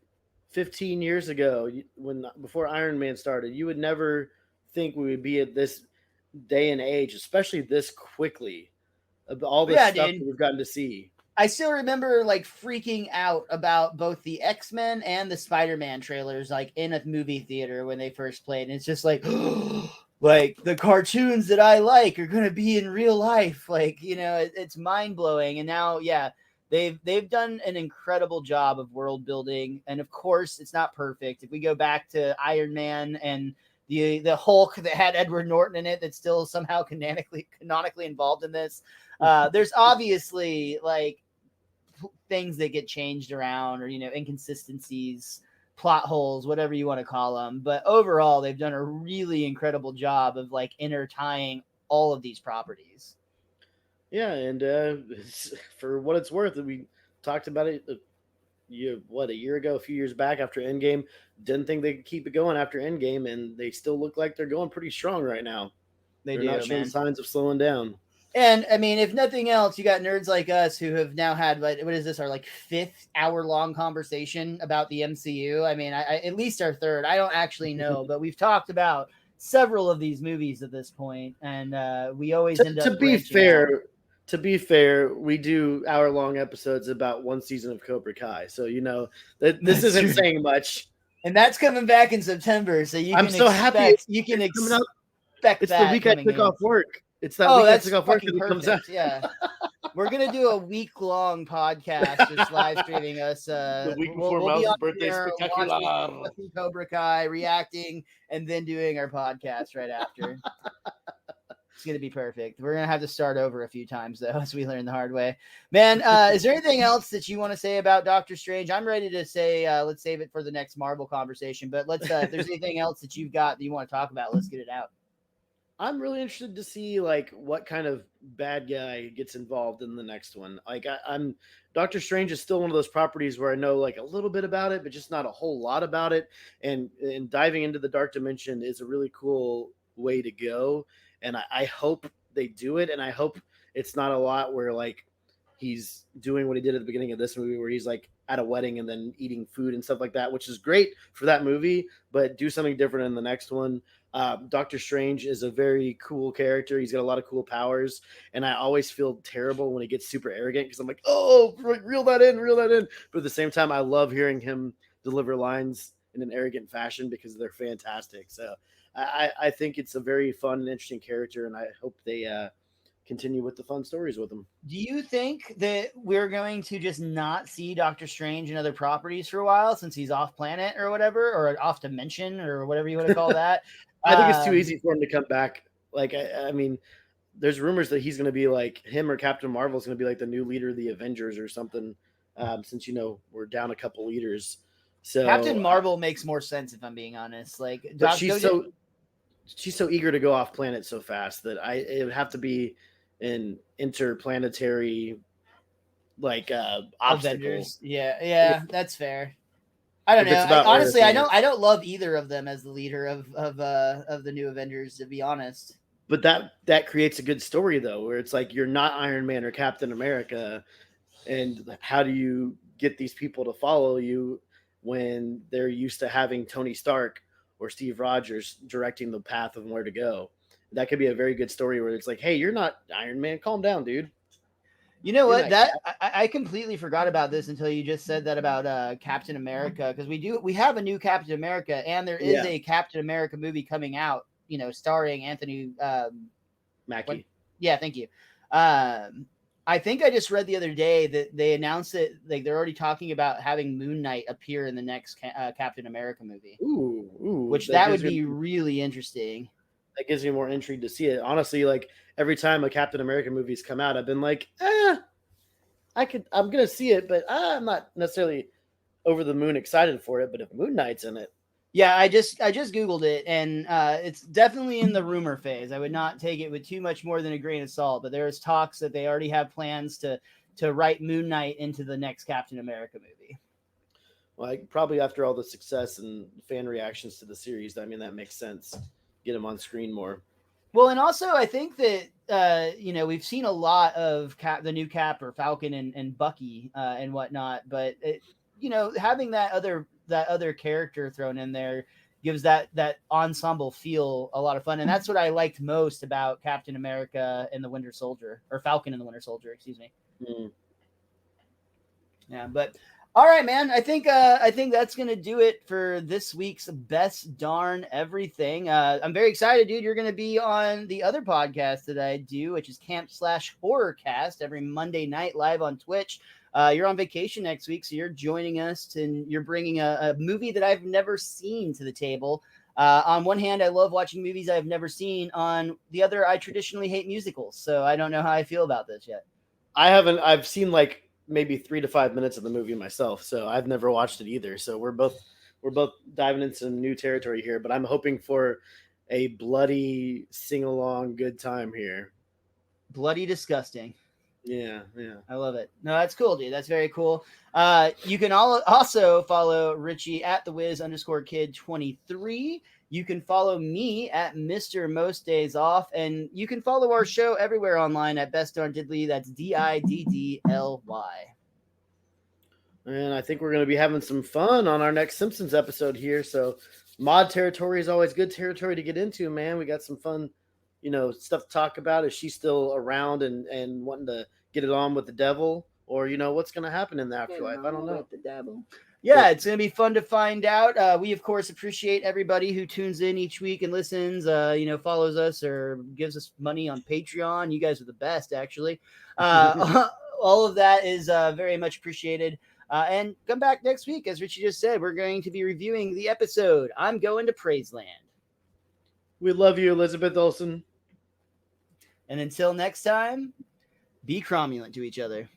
15 years ago, before Iron Man started, you would never think we would be at this day and age, especially this quickly, of all the stuff that we've gotten to see. I still remember like freaking out about both the X-Men and the Spider-Man trailers, like in a movie theater when they first played. And it's just like, like, the cartoons that I like are going to be in real life. Like, it's mind blowing. And now, yeah, they've done an incredible job of world building. And of course, it's not perfect. If we go back to Iron Man and the Hulk that had Edward Norton in it, that's still somehow canonically involved in this, there's obviously like things that get changed around, or inconsistencies, plot holes, whatever you want to call them. But overall, they've done a really incredible job of like intertying all of these properties. Yeah, and for what it's worth, we talked about it a year ago, a few years back after Endgame. Didn't think they could keep it going after Endgame, and they still look like they're going pretty strong right now. They're not showing signs of slowing down. And I mean, if nothing else, you got nerds like us who have now had, what is this, our like 5th hour-long conversation about the MCU. I mean, I at least our 3rd. I don't actually know, but we've talked about several of these movies at this point, and we always end up. To be fair, we do hour-long episodes about one season of Cobra Kai, so that this isn't saying much. And that's coming back in September, so I'm so happy you can expect it's the week I took off work. It's that week I took off work and it comes out. Yeah. We're going to do a week-long podcast, just live streaming us. The week before Miles' birthday spectacular. Watching Cobra Kai, reacting, and then doing our podcast right after. It's going to be perfect. We're going to have to start over a few times, though, as we learn the hard way. Man, is there anything else that you want to say about Doctor Strange? I'm ready to say let's save it for the next Marvel conversation, but let's if there's anything else that you've got that you want to talk about, let's get it out. I'm really interested to see like what kind of bad guy gets involved in the next one. Like I'm Doctor Strange is still one of those properties where I know like a little bit about it, but just not a whole lot about it. And diving into the dark dimension is a really cool way to go. And I hope they do it. And I hope it's not a lot where like he's doing what he did at the beginning of this movie, where he's like at a wedding and then eating food and stuff like that, which is great for that movie, but do something different in the next one. Doctor Strange is a very cool character. He's got a lot of cool powers, and I always feel terrible when he gets super arrogant because I'm like, oh, reel that in. But at the same time, I love hearing him deliver lines in an arrogant fashion because they're fantastic. So I think it's a very fun and interesting character, and I hope they continue with the fun stories with him. Do you think that we're going to just not see Doctor Strange and other properties for a while since he's off planet or whatever, or off dimension or whatever you want to call that? I think it's too easy for him to come back Like, I mean, there's rumors that he's going to be like him or Captain Marvel is going to be like the new leader of the Avengers or something. Since we're down a couple leaders, Captain so Marvel makes more sense if I'm being honest. Like, but don't she's so eager to go off planet so fast that it would have to be an interplanetary like obstacle. Avengers. Yeah, Yeah, yeah, that's fair. I don't if know. it's about Earth, Honestly, man. I don't love either of them as the leader of the new Avengers. To be honest, But that creates a good story though, where it's like you're not Iron Man or Captain America, and how do you get these people to follow you when they're used to having Tony Stark or Steve Rogers directing the path of where to go? That could be a very good story where it's like, hey, you're not Iron Man, calm down, dude. you know You're what? not That Cap. I completely forgot about this until you just said that about Captain America, because we have a new Captain America, and there is Yeah, a Captain America movie coming out. Starring Anthony. What? Mackie. Yeah, thank you. Um, I think I just read the other day that they announced it. Like they're already talking about having Moon Knight appear in the next Captain America movie, Ooh, which that would be really interesting. that gives me more intrigue to see it. Honestly, like every time a Captain America movie's come out, I've been like, I'm gonna see it, but I'm not necessarily over the moon excited for it. But if Moon Knight's in it, Yeah, I just googled it, and it's definitely in the rumor phase. I would not take it with too much more than a grain of salt, but there's talks that they already have plans to write Moon Knight into the next Captain America movie. like probably after all the success and fan reactions to the series, I mean that makes sense. Get him on screen more. Well, and also I think that we've seen a lot of the new Cap or Falcon and Bucky and whatnot, but having that other character thrown in there gives that ensemble feel a lot of fun, and that's what I liked most about Captain America and the Winter Soldier, or Falcon and the Winter Soldier, excuse me. Mm. Yeah, but all right, man. I think that's gonna do it for this week's best darn everything. I'm very excited, dude. You're gonna be on the other podcast that I do, which is Camp/Horrorcast, every Monday night live on Twitch. You're on vacation next week, so you're joining us, and you're bringing a movie that I've never seen to the table. On one hand, I love watching movies I've never seen. On the other, I traditionally hate musicals, so I don't know how I feel about this yet. I haven't. I've seen like maybe 3 to 5 minutes of the movie myself, so I've never watched it either. So we're both diving into some new territory here, but I'm hoping for a bloody sing along good time here. Bloody disgusting. Yeah, yeah. I love it. No, that's cool, dude. That's very cool. You can also follow Richie at the Wiz_Kid23. You can follow me at Mr. Most Days Off, and you can follow our show everywhere online at Best Darn Diddly. That's Diddly. And I think we're going to be having some fun on our next Simpsons episode here. So mod territory is always good territory to get into, man. We got some fun, stuff to talk about. Is she still around and wanting to get it on with the devil? Or, what's going to happen in the afterlife? I don't know. With the devil. Yeah, it's going to be fun to find out. We, of course, appreciate everybody who tunes in each week and listens, follows us or gives us money on Patreon. You guys are the best, actually. All of that is very much appreciated. And come back next week. As Richie just said, we're going to be reviewing the episode I'm Going to Praiseland. We love you, Elizabeth Olsen. And until next time, be cromulent to each other.